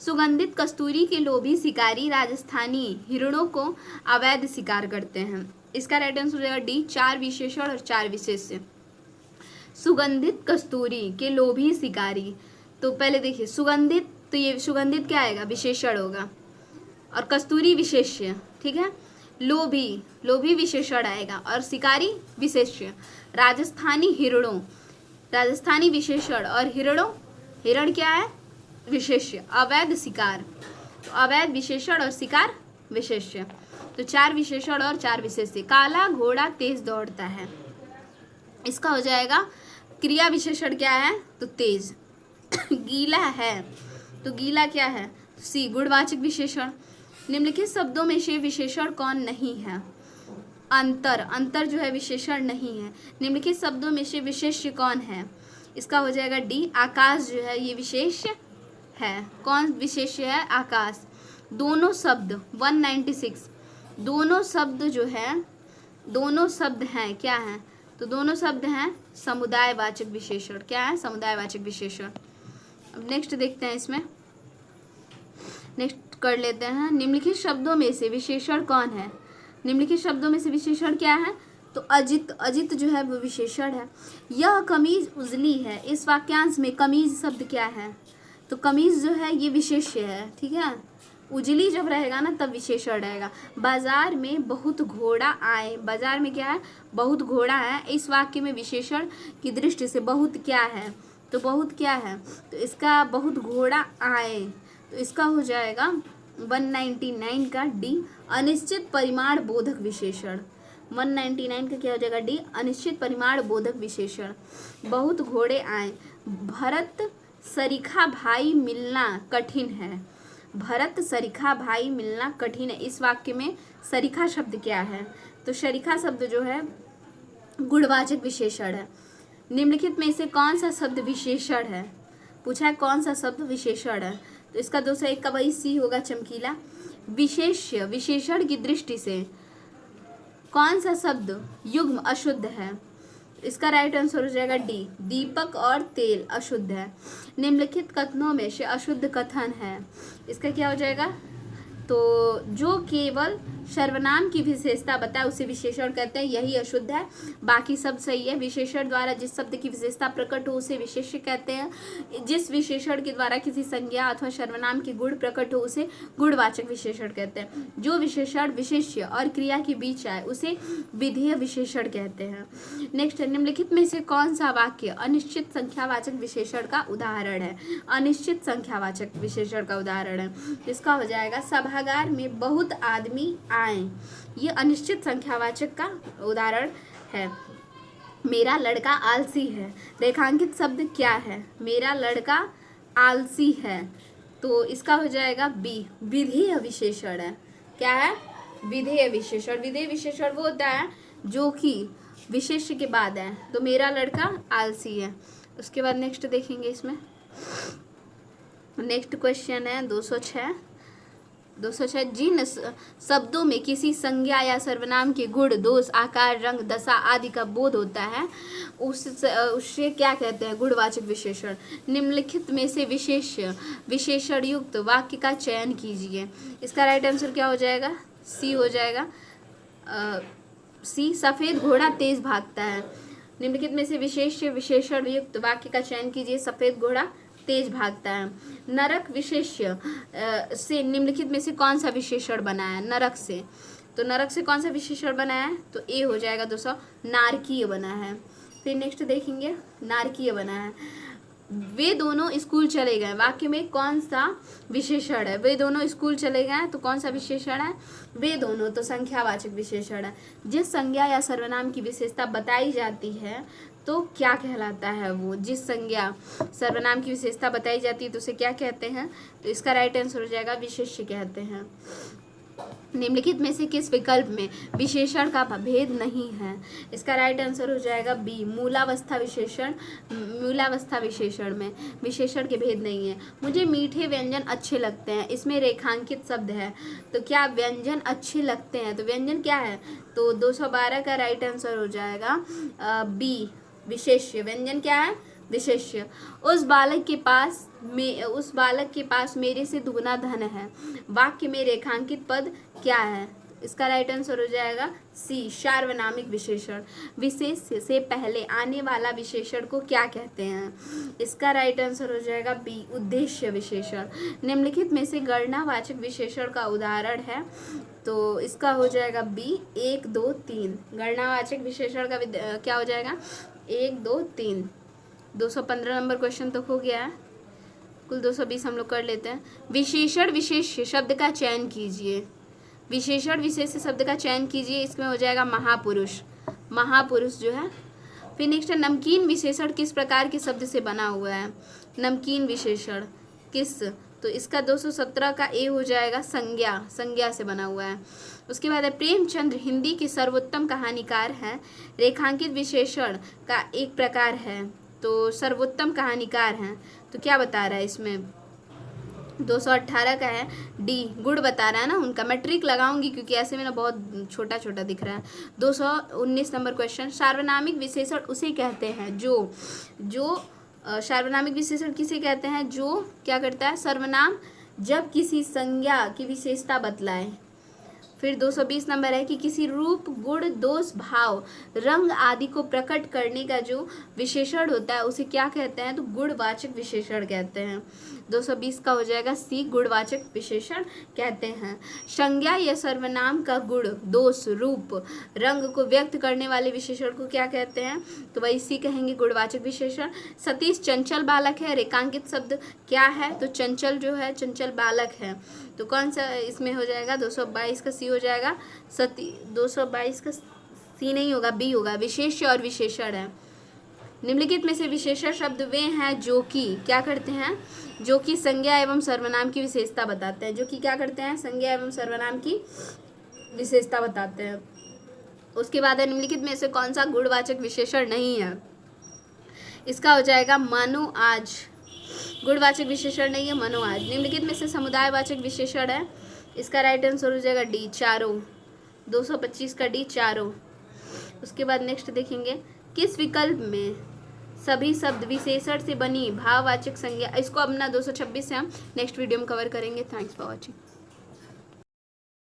सुगंधित कस्तूरी के लोभी शिकारी राजस्थानी हिरणों को अवैध शिकार करते हैं। इसका राइट आंसर हो जाएगा डी, 4 विशेषण और 4 विशेष्य। सुगंधित कस्तूरी के लोभी शिकारी, तो पहले देखिए सुगंधित, तो ये सुगंधित क्या आएगा? विशेषण होगा और कस्तूरी विशेष्य। ठीक है, लोभी विशेषण आएगा और शिकारी विशेष्य। राजस्थानी हिरणों, राजस्थानी विशेषण और हिरण क्या है? विशेष्य। अवैध शिकार, तो अवैध विशेषण और शिकार विशेष्य। तो 4 विशेषण और 4 विशेष्य। काला घोड़ा तेज दौड़ता है, इसका हो जाएगा क्रिया विशेषण क्या है? तो तेज। गीला है, तो गीला क्या है? सी, गुणवाचक विशेषण। निम्नलिखित शब्दों में से विशेषण कौन नहीं है? अंतर जो है विशेषण नहीं है। निम्नलिखित शब्दों में से विशेष्य कौन है? इसका हो जाएगा डी, आकाश जो है ये विशेष है। कौन विशेष्य है? आकाश। दोनों शब्द 196, दोनों शब्द जो है, दोनों शब्द हैं क्या हैं? तो दोनों शब्द हैं समुदायवाचक विशेषण। क्या है? समुदायवाचक विशेषण। अब नेक्स्ट देखते हैं, इसमें नेक्स्ट कर लेते हैं। निम्नलिखित शब्दों में से विशेषण कौन है? निम्नलिखित शब्दों में से विशेषण क्या है? तो अजित जो है वो विशेषण है। यह कमीज उजली है, इस वाक्यांश में कमीज शब्द क्या है? तो कमीज जो है ये विशेष्य है। ठीक है, उजली जब रहेगा ना तब विशेषण रहेगा। बाजार में बहुत घोड़ा आए, बाजार में क्या है? बहुत घोड़ा है। इस वाक्य में विशेषण की दृष्टि से बहुत क्या है? तो बहुत क्या है? तो इसका बहुत घोड़ा आए, तो इसका हो जाएगा 199 का डी, अनिश्चित परिमाण बोधक विशेषण। 199 का क्या हो जाएगा? डी, अनिश्चित परिमाण बोधक विशेषण। बहुत घोड़े आए, भरत सरीखा भाई मिलना कठिन है, भरत सरीखा भाई मिलना कठिन है। इस वाक्य में सरीखा शब्द क्या है? तो सरीखा शब्द जो है गुणवाचक विशेषण है। निम्नलिखित में से कौन सा शब्द विशेषण है? पूछा है कौन सा शब्द विशेषण है? तो इसका 201 का वही सी होगा, चमकीला। विशेष्य, विशेषण की दृष्टि से कौन सा शब्द युग्म अशुद्ध है? इसका राइट आंसर हो जाएगा डी, दीपक और तेल अशुद्ध है। निम्नलिखित कथनों में से अशुद्ध कथन है, इसका क्या हो जाएगा? तो जो केवल सर्वनाम की विशेषता बताए उसे विशेषण कहते हैं, यही अशुद्ध है, बाकी सब सही है। विशेषण द्वारा जिस शब्द की विशेषता प्रकट हो उसे विशेष्य कहते हैं। जिस विशेषण के द्वारा किसी संज्ञा अथवा सर्वनाम के गुण प्रकट हो उसे गुणवाचक विशेषण कहते हैं। जो विशेषण विशेष्य और क्रिया के बीच आए उसे विधेय विशेषण कहते हैं। नेक्स्ट, निम्नलिखित में से कौन सा वाक्य अनिश्चित संख्यावाचक विशेषण का उदाहरण है? अनिश्चित संख्यावाचक विशेषण का उदाहरण है, इसका हो जाएगा सभागार में बहुत आदमी आए। ये अनिश्चित संख्यावाचक का उदाहरण है। मेरा लड़का आलसी है, रेखांकित शब्द क्या है? मेरा लड़का आलसी है, तो इसका हो जाएगा बी, विधेय विशेषण है। क्या है? विधेय विशेषण। विधेय विशेषण वो होता है जो कि विशेष्य के बाद है, तो मेरा लड़का आलसी है। उसके बाद नेक्स्ट देखेंगे इसमें। नेक्स्ट क्वेश्चन है 206। जिन शब्दों में किसी संज्ञा या सर्वनाम के गुण, दोष, आकार, रंग, दशा आदि का बोध होता है उससे क्या कहते हैं? गुणवाचक विशेषण। निम्नलिखित में से विशेषण युक्त वाक्य का चयन कीजिए। इसका राइट आंसर क्या हो जाएगा? सी हो जाएगा। सी, सफेद घोड़ा तेज भागता है। निम्नलिखित में से विशेषण युक्त वाक्य का चयन कीजिए। सफेद घोड़ा तेज भागता है। नरक विशेष्य से निम्नलिखित में से कौन सा विशेषण बना है? नरक से, तो नरक से कौन सा विशेषण बना है? तो ए हो जाएगा 200, नारकीय बना है। फिर नेक्स्ट देखेंगे, नारकीय बना है। वे दोनों स्कूल चले गए, वाक्य में कौन सा विशेषण है? वे दोनों स्कूल चले गए, तो कौन सा विशेषण है? वे दोनों, तो संख्यावाचक विशेषण है। जिस संज्ञा या सर्वनाम की विशेषता बताई जाती है तो क्या कहलाता है वो? जिस संज्ञा सर्वनाम की विशेषता बताई जाती है तो उसे क्या कहते हैं? तो इसका राइट आंसर हो जाएगा विशेष्य कहते हैं। निम्नलिखित में से किस विकल्प में विशेषण का भेद नहीं है? इसका राइट आंसर हो जाएगा बी, मूलावस्था विशेषण। मूलावस्था विशेषण में विशेषण के भेद नहीं है। मुझे मीठे व्यंजन अच्छे लगते हैं, इसमें रेखांकित शब्द है, तो क्या व्यंजन अच्छे लगते हैं? तो व्यंजन क्या है? तो 212 का राइट आंसर हो जाएगा बी, विशेष्य। व्यंजन क्या है? विशेष्य। उस बालक के पास मेरे से दुगना धन है, वाक्य में रेखांकित पद क्या है? इसका राइट आंसर हो जाएगा सी, सार्वनामिक विशेषण। विशेष से पहले आने वाला विशेषण को क्या कहते हैं? इसका राइट आंसर हो जाएगा बी, उद्देश्य विशेषण। निम्नलिखित में से गणनावाचक विशेषण का उदाहरण है, तो इसका हो जाएगा बी, 1, 2, 3। गणनावाचक विशेषण का क्या हो जाएगा? 1, 2, 3। 215 नंबर क्वेश्चन तो हो गया है, कुल 220 हम लोग कर लेते हैं। विशेषण विशेष्य शब्द का चयन कीजिए। विशेषण विशेष्य शब्द का चयन कीजिए, इसमें हो जाएगा महापुरुष। महापुरुष जो है। फिर नेक्स्ट है, नमकीन विशेषण किस प्रकार के शब्द से बना हुआ है? नमकीन विशेषण किस, तो इसका 217 का ए हो जाएगा संज्ञा। संज्ञा से बना हुआ है। उसके बाद है, प्रेमचंद्र हिंदी के सर्वोत्तम कहानीकार हैं, रेखांकित विशेषण का एक प्रकार है, तो सर्वोत्तम कहानीकार हैं, तो क्या बता रहा है इसमें? 218 का है डी, गुण बता रहा है ना उनका। मैं ट्रिक लगाऊंगी क्योंकि ऐसे में ना बहुत छोटा छोटा दिख रहा है। 219 नंबर क्वेश्चन, सार्वनामिक विशेषण उसे कहते हैं जो सार्वनामिक विशेषण किसे कहते हैं? जो क्या करता है? सर्वनाम जब किसी संज्ञा की विशेषता बतलाए। फिर 220 नंबर है कि किसी रूप, गुण, दोष, भाव, रंग आदि को प्रकट करने का जो विशेषण होता है उसे क्या कहते हैं? तो गुणवाचक विशेषण कहते हैं। 220 का हो जाएगा सी, गुणवाचक विशेषण कहते हैं। संज्ञा या सर्वनाम का गुण, दोष, रूप, रंग को व्यक्त करने वाले विशेषण को क्या कहते हैं? तो वही सी कहेंगे, गुणवाचक विशेषण। सतीश चंचल बालक है, रेखांकित शब्द क्या है? तो चंचल जो है, चंचल बालक है, तो कौन सा इसमें हो जाएगा? 222 का सी हो जाएगा। 222 का सी नहीं होगा, बी होगा, विशेष्य और विशेषण है। निम्नलिखित में से विशेषण शब्द वे हैं जो कि क्या करते हैं? जो कि संज्ञा एवं सर्वनाम की विशेषता बताते हैं। जो कि क्या करते हैं? संज्ञा एवं सर्वनाम की विशेषता बताते हैं। उसके बाद है, निम्नलिखित में से कौन सा गुणवाचक विशेषण नहीं है? इसका हो जाएगा मनो आज। गुणवाचक विशेषण नहीं है, मनो आज। निम्नलिखित में से समुदायवाचक विशेषण है, इसका राइट आंसर हो जाएगा डी, चारों। 225 का डी, चारों। उसके बाद नेक्स्ट देखेंगे, किस विकल्प में सभी शब्द विशेषण से बनी भाववाचक संज्ञा? इसको अपना 226 से हम नेक्स्ट वीडियो में कवर करेंगे। Thanks for watching.